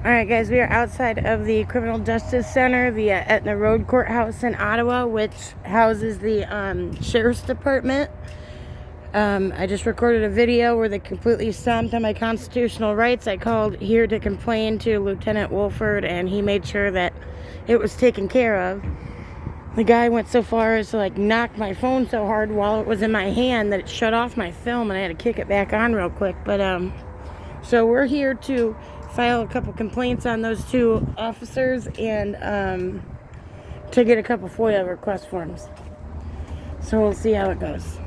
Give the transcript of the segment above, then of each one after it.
Alright guys, we are outside of the Criminal Justice Center, the Etna Rd Courthouse in Ottawa, which houses the Sheriff's Department. I just recorded a video where they completely stomped on my constitutional rights. I called here to complain to Lieutenant Wolford, and he made sure that it was taken care of. The guy went so far as to knock my phone so hard while it was in my hand that it shut off my film, and I had to kick it back on real quick. But so we're here to file a couple complaints on those two officers and to get a couple FOIA request forms. So we'll see how it goes.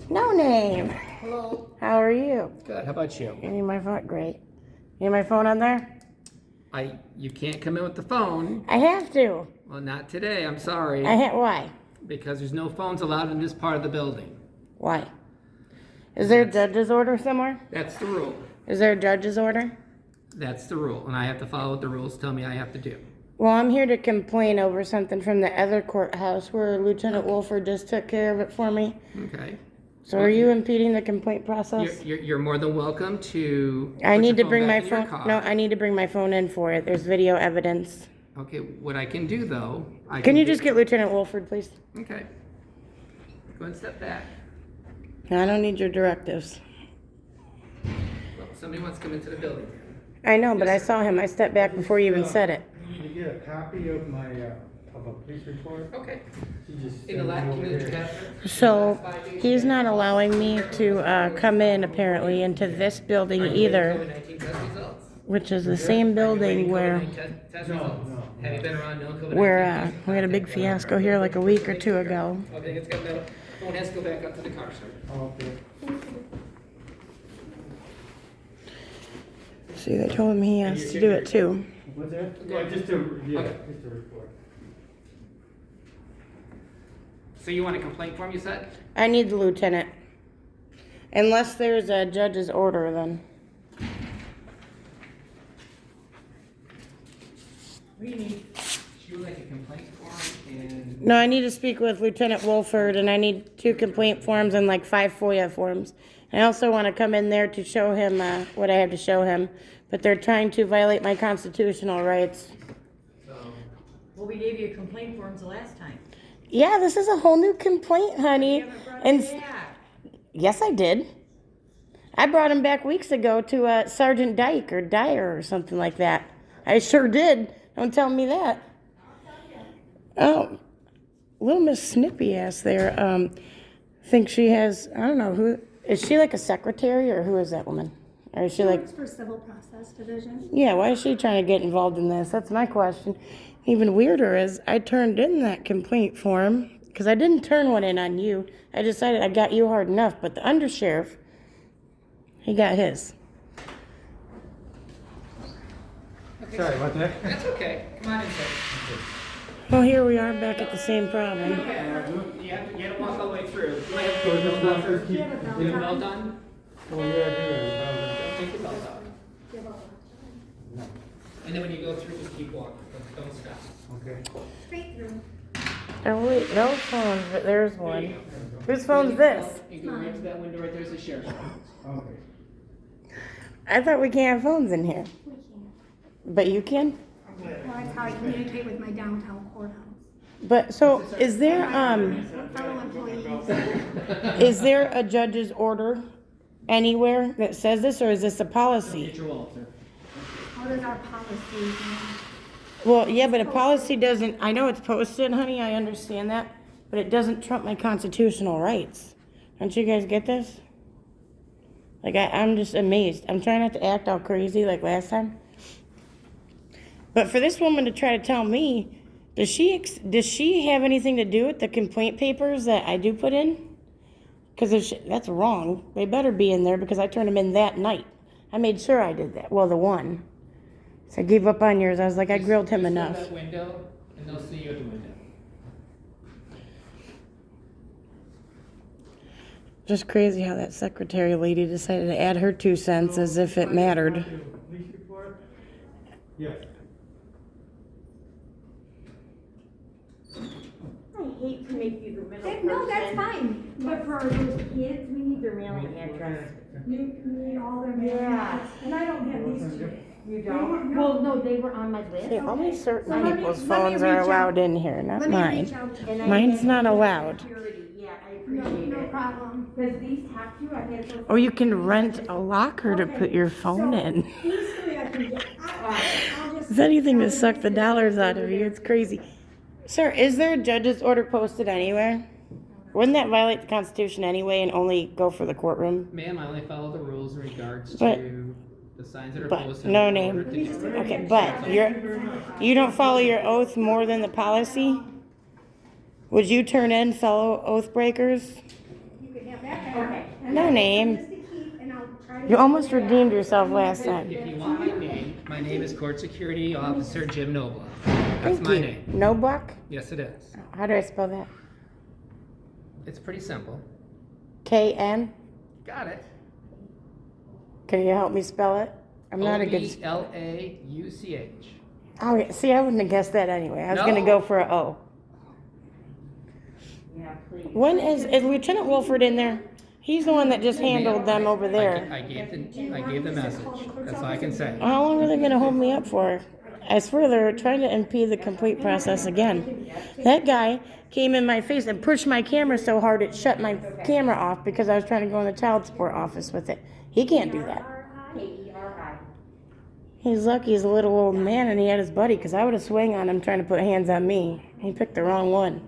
No name. Hello. How are you? Good. How about you? You need my phone? Great. You need my phone on there? You can't come in with the phone. I have to. Well, not today. I'm sorry. Why? Because there's no phones allowed in this part of the building. Why? Is there a judge's order somewhere? That's the rule. Is there a judge's order? That's the rule, and I have to follow what the rules tell me I have to do. Well, I'm here to complain over something from the other courthouse where Lieutenant Wolford just took care of it for me. Okay. So are you impeding the complaint process? You're more than welcome to. I need to bring my phone. No, I need to bring my phone in for it. There's video evidence. Okay. What I can do though. Can you just get Lieutenant Wolford, please? Okay. Go and step back. No, I don't need your directives. Well, somebody wants to come into the building. I know, but I saw him. I stepped back before you even said it. Did you get a copy of my of a police report? Okay. Just In the last community. So he's not allowing me to come in apparently into this building either, which is the same building where we had a big fiasco here like a week or two ago. Okay, it's got metal. No one has to go back up to the car, sir. Okay. See, they told him he has to do it too. What's that? Yeah, just a report. So you want a complaint form, you said? I need the lieutenant. Unless there's a judge's order, then. What do you need? You would like a complaint form and... No, I need to speak with Lieutenant Wolford, and I need 2 complaint forms and 5 FOIA forms. I also want to come in there to show him what I have to show him, but they're trying to violate my constitutional rights. Well, we gave you complaint forms the last time. Yeah, this is a whole new complaint, honey. You haven't brought And it back. yes, I did. I brought him back weeks ago to Sergeant Dyke or Dyer or something like that. I sure did. Don't tell me that. Oh, little Miss Snippy ass there. Think she has, I don't know, who, is she like a secretary or who is that woman? Or is she like... Works for Civil Process Division. Yeah, why is she trying to get involved in this? That's my question. Even weirder is I turned in that complaint form because I didn't turn one in on you. I decided I got you hard enough, but the undersheriff, he got his. Okay, Sorry about that. that's okay. Come on in, sir. Well, here we are back at the same problem. You have to walk all the way through. You might have to put your belt on first. Do you have a belt Get your on? belt on. Oh, yeah, I do. Take your belt off. Do you have a- And then when you go through, just keep walking. Don't stop. Okay. Straight through. Oh, wait, no phones, but there's one. Whose phone's this? You go right to that window right there's a sheriff's phone. Okay. I thought we can't have phones in here. We can. But you can? Well, that's how I communicate with my downtown courthouse. But, so, is there, Fellow employees. is there a judge's order anywhere that says this, or is this a policy? Get your Walter. How does our policy? Well, yeah, but a policy doesn't, I know it's posted, honey, I understand that, but it doesn't trump my constitutional rights. Don't you guys get this? I'm just amazed. I'm trying not to act all crazy like last time. But for this woman to try to tell me, does she have anything to do with the complaint papers that I do put in? Because that's wrong. They better be in there because I turned them in that night. I made sure I did that. Well, the one. So I gave up on yours. I was like, I grilled him enough. Just go to that window, and they'll see you at the window. Just crazy how that secretary lady decided to add her 2 cents as if it mattered. Police report? Yes. I hate to make you the middle person. No, that's fine, but for those kids, we need Their mailing address. we need all their mailing address. And I don't have these two. You don't? Well, no, they were on my list. See, only certain So let me- people's let me phones are reach allowed out. in here, not Let me mine. reach out to And you. mine's not allowed. Yeah, no problem. Because these have to, I had those. Or you can rent a locker to put your phone in. These three I can get. I'll just. It's anything to suck the dollars out of you. It's crazy. Sir, is there a judge's order posted anywhere? Wouldn't that violate the Constitution anyway and only go for the courtroom? Ma'am, I only follow the rules in regards But- to the signs that are but posted. no in name. order to get rid of Okay, it. but you don't follow your oath more than the policy? Would you turn in fellow oath breakers? You can have that back. Okay. And No I'll- name. just to keep, and I'll try to- You almost redeemed yourself last time. If you want my name is Court Security Officer Jim Nobla. That's Thank my you. name. No buck? Yes, it is. How do I spell that? It's pretty simple. KN? Got it. Can you help me spell it? I'm not a good. OBLAUCH. Oh, yeah. See, I wouldn't have guessed that anyway. I was No. going to go for a O. When is Lieutenant Wolford in there? He's the one that just handled them over there. I gave the message. That's all I can say. How long are they going to hold me up for? I swear they're trying to impede the complete process again. That guy came in my face and pushed my camera so hard it shut my camera off because I was trying to go in the child support office with it. He can't do that. He's lucky he's a little old man and he had his buddy because I would have swung on him trying to put hands on me. He picked the wrong one.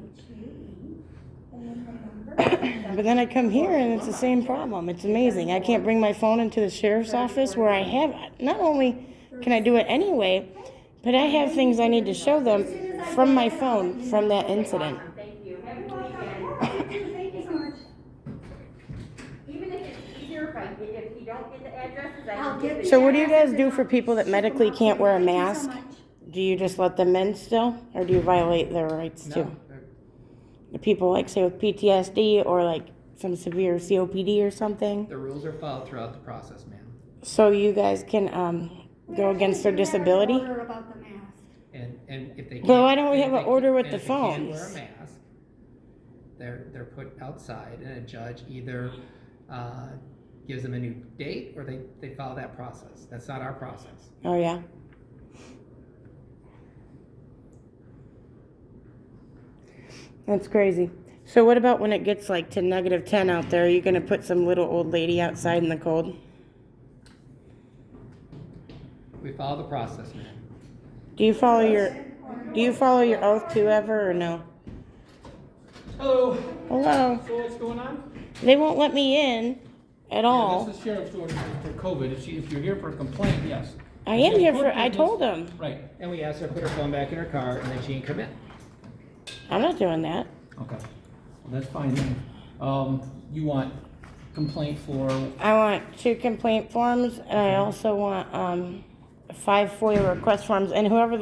But then I come here and it's the same problem. It's amazing. I can't bring my phone into the sheriff's office where I have, not only can I do it anyway, but I have things I need to show them from my phone from that incident. Thank you so much. Even if it's easier, if you don't get the addresses, I'll get the So what do you guys do for people that medically can't wear a mask? Do you just let them in still, or do you violate their rights too? No, The people like say with PTSD or like some severe COPD or something. the rules are followed throughout the process, ma'am. So you guys can go against their disability? Order about the mask. And if they can't, Well, why don't we and have if an they order can't- with and the if they can't wear phones? a mask, they're put outside, and a judge either gives them a new date or they follow that process. That's not our process. Oh yeah. That's crazy. So what about when it gets like to -10 out there? Are you gonna put some little old lady outside in the cold? We follow the process, ma'am. Do you follow your oath too ever or no? Hello, Hello. so what's going on? They won't let me in at all. This is Sheriff's order for COVID. If you're here for a complaint, yes. I am here for, I told them. Right, And we asked her to put her phone back in her car, and then she can come in. I'm not doing that. okay. Well, that's fine then. You want complaint for, I want 2 complaint forms and I also want 5 FOIA request forms, and whoever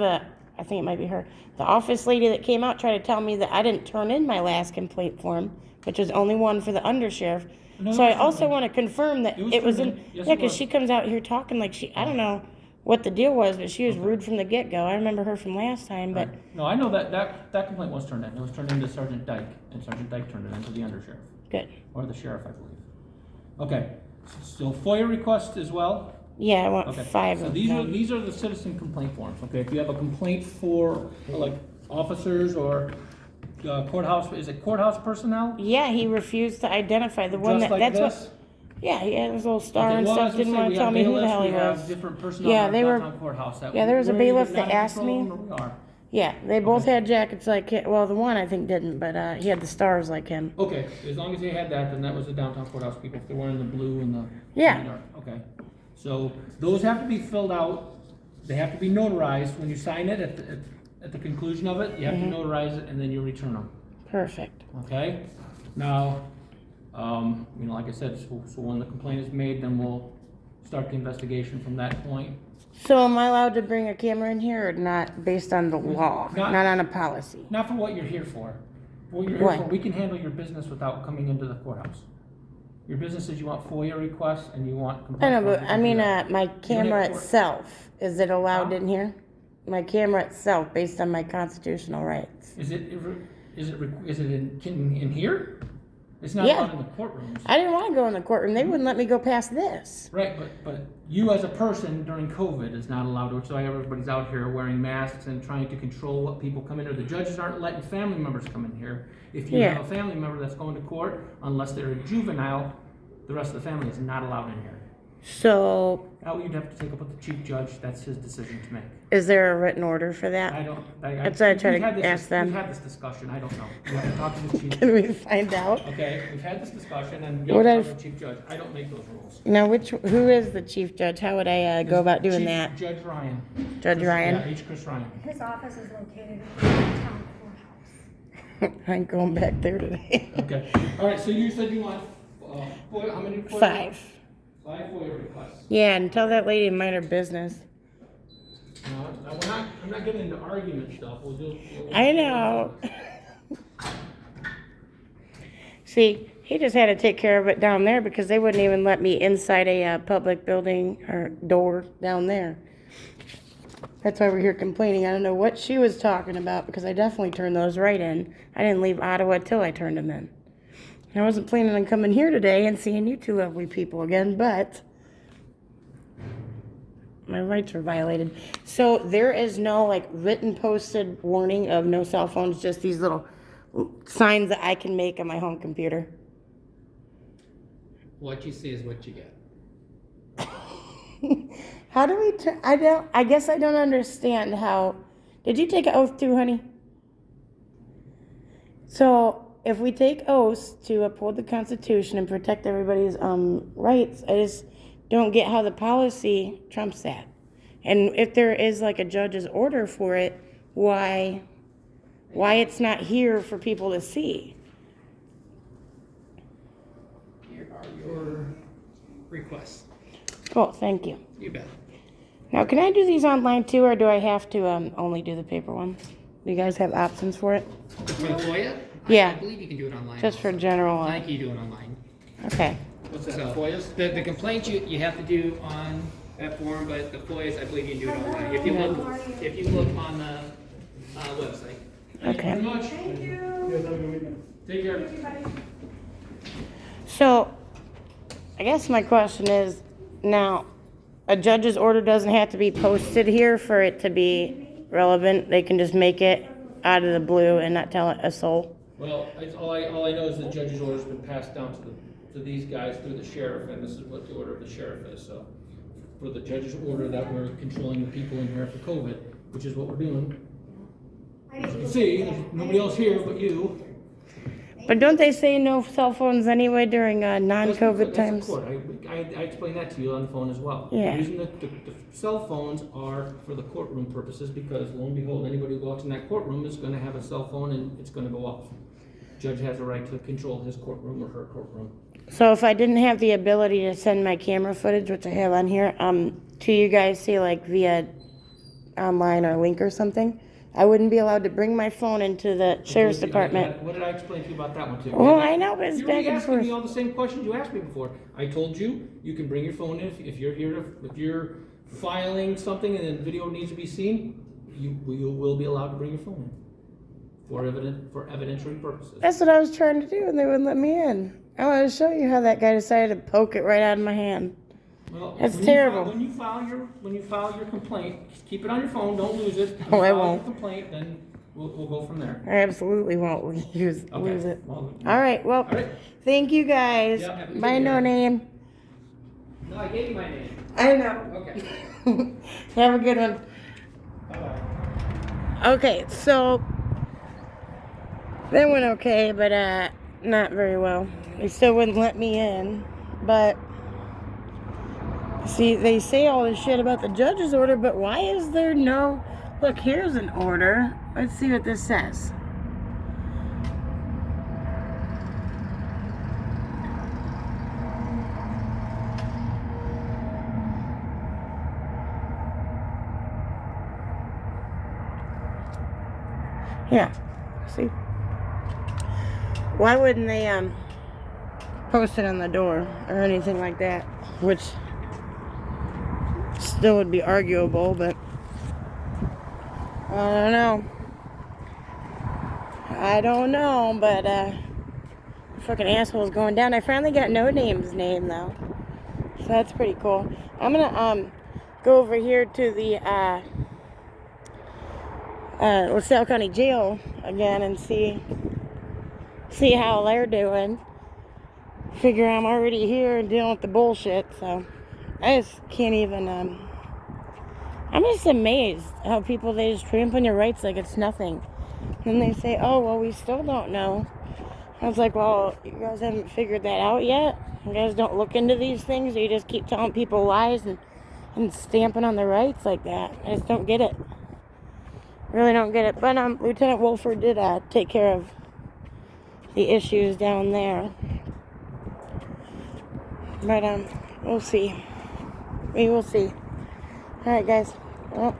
I think it might be her, the office lady that came out tried to tell me that I didn't turn in my last complaint form, which was only one for the undersheriff. No, So I it was also turned in. want to confirm that It was it was turned in, in. Yes, yeah, it because was. she comes out here talking like I don't know what the deal was, but she was rude from the get-go. I remember her from last time, but no, I know that complaint was turned in. It was turned in to Sergeant Dyke, and Sergeant Dyke turned it in to the undersheriff, good. or the sheriff, I believe. Okay, so FOIA request as well? Yeah, I want Okay. 5 So of these them. are the citizen complaint forms, okay? If you have a complaint for, like, officers or courthouse, is it courthouse personnel? Yeah, he refused to identify the one Just that, like that's this? what, yeah, he had his little star Okay, and well, stuff, as I didn't say, want we to tell have me who the bailiffs, hell he we have was. different personnel Yeah, in they our were- downtown courthouse that yeah, there was a we're bailiff either that not in asked me- control or we are. Yeah, they both Okay. had jackets like it. Well, the one I think didn't, but he had the stars like him. Okay, as long as they had that, then that was the downtown courthouse people, if they're wearing the blue and the. Yeah. and the dark. Okay, so those have to be filled out, they have to be notarized, when you sign it, at the conclusion of it, you have to notarize it and then you return them, Perfect. okay? Now, like I said, so when the complaint is made, then we'll start the investigation from that point. So am I allowed to bring a camera in here or not based on the law, Not- not on a policy? Not for what you're here for. What you're here Why? for, we can handle your business without coming into the courthouse. Your business is you want FOIA requests and you want I complaint know, forms, but we I can do mean, that. my camera have court. itself, is it allowed Huh? in here? My camera itself, based on my constitutional rights. Is it, is it in here? It's not Yeah. allowed in the courtrooms. I didn't want to go in the courtroom. They wouldn't let me go past this. Right, but you as a person during COVID is not allowed to, so everybody's out here wearing masks and trying to control what people come in here. The judges aren't letting family members come in here. If you Yeah. have a family member that's going to court, unless they're a juvenile, the rest of the family is not allowed in here. So, Now you'd have to take up with the chief judge, that's his decision to make. is there a written order for that? That's what I tried to ask them. We've had this discussion, I don't know. You have to talk to the chief. Can we find out? Okay, we've had this discussion and you What have to I've- talk to the chief judge. I don't make those rules. Now, who is the chief judge? How would I go about doing Chief that? Judge Ryan. Judge Ryan? Yeah, H. Chris Ryan. His office is located at the town courthouse. I ain't going back there today. Okay, all right, so you said you want, how many? FOIA? 5. 5 FOIA requests. Yeah, and tell that lady to mind her business. No, I'm not getting into argument stuff, we'll I know. See, he just had to take care of it down there because they wouldn't even let me inside a public building or door down there. That's why we're here complaining. I don't know what she was talking about because I definitely turned those right in. I didn't leave Ottawa till I turned them in. I wasn't planning on coming here today and seeing you two lovely people again, but my rights were violated. So there is no like written posted warning of no cell phones, just these little signs that I can make on my home computer. What you see is what you get. How do we I guess I don't understand how. Did you take an oath too, honey? So if we take oaths to uphold the Constitution and protect everybody's rights, I just don't get how the policy trumps that. And if there is like a judge's order for it, why it's not here for people to see? Here are your requests. Cool, thank you. You bet. Now, can I do these online too, or do I have to only do the paper ones? Do you guys have options for it? For the FOIA? Yeah. I believe you can do it online. Just for also. general. I think you do it online. Okay. What's that, So, FOIAs? the complaint you have to do on that form, but the FOIAs, I believe you can do it online. If you look on the website. Thank you very Okay. much. Thank you. Take care. Everybody. So, I guess my question is, now, a judge's order doesn't have to be posted here for it to be relevant. They can just make it out of the blue and not tell a soul. Well, all I know is the judge's order's been passed down to these guys through the sheriff, and this is what the order of the sheriff is, so. For the judge's order that we're controlling the people in here for COVID, which is what we're doing. As you can see, there's nobody else here but you. But don't they say no cell phones anyway during non-COVID That's times? the court. I explained that to you on the phone as well. Yeah. The reason that the cell phones are for the courtroom purposes, because lo and behold, anybody who walks in that courtroom is gonna have a cell phone and it's gonna go off. Judge has a right to control his courtroom or her courtroom. So if I didn't have the ability to send my camera footage, which I have on here, to you guys, see like via online or link or something, I wouldn't be allowed to bring my phone into the sheriff's department. What did I explain to you about that one too? Well, I know, but it's You're back and asking me forth. all the same questions you asked me before. I told you, you can bring your phone in if you're here, if you're filing something and the video needs to be seen, you will be allowed to bring your phone in for evidentiary purposes. That's what I was trying to do, and they wouldn't let me in. I wanted to show you how that guy decided to poke it right out of my hand. Well, That's when you terrible. when you file your complaint, keep it on your phone, don't lose it. When Oh, you I file won't. your complaint, then we'll go from there. I absolutely won't lose Okay. it. Well, All right, well, All right. thank you guys. Yeah, have a good Bye, no day. name. No, I gave you my name. I know. Okay. Have a good one. Bye-bye. Okay, so that went okay, but not very well. They still wouldn't let me in, but see, they say all this shit about the judge's order, but why is there no... Look, here's an order. Let's see what this says. Yeah, see? Why wouldn't they post it on the door or anything like that? Which still would be arguable, but I don't know. I don't know, but fucking asshole's going down. I finally got No Name's name though, so that's pretty cool. I'm gonna go over here to the LaSalle County Jail again and see how they're doing. Figure I'm already here and dealing with the bullshit, so I just can't even. I'm just amazed how people, they just tramp on your rights like it's nothing. And they say, oh, well, we still don't know. I was like, well, you guys haven't figured that out yet? You guys don't look into these things? Or you just keep telling people lies and stamping on their rights like that? I just don't get it. Really don't get it. But Lieutenant Wolford did take care of the issues down there. But we'll see. We will see. Alright, guys. Well,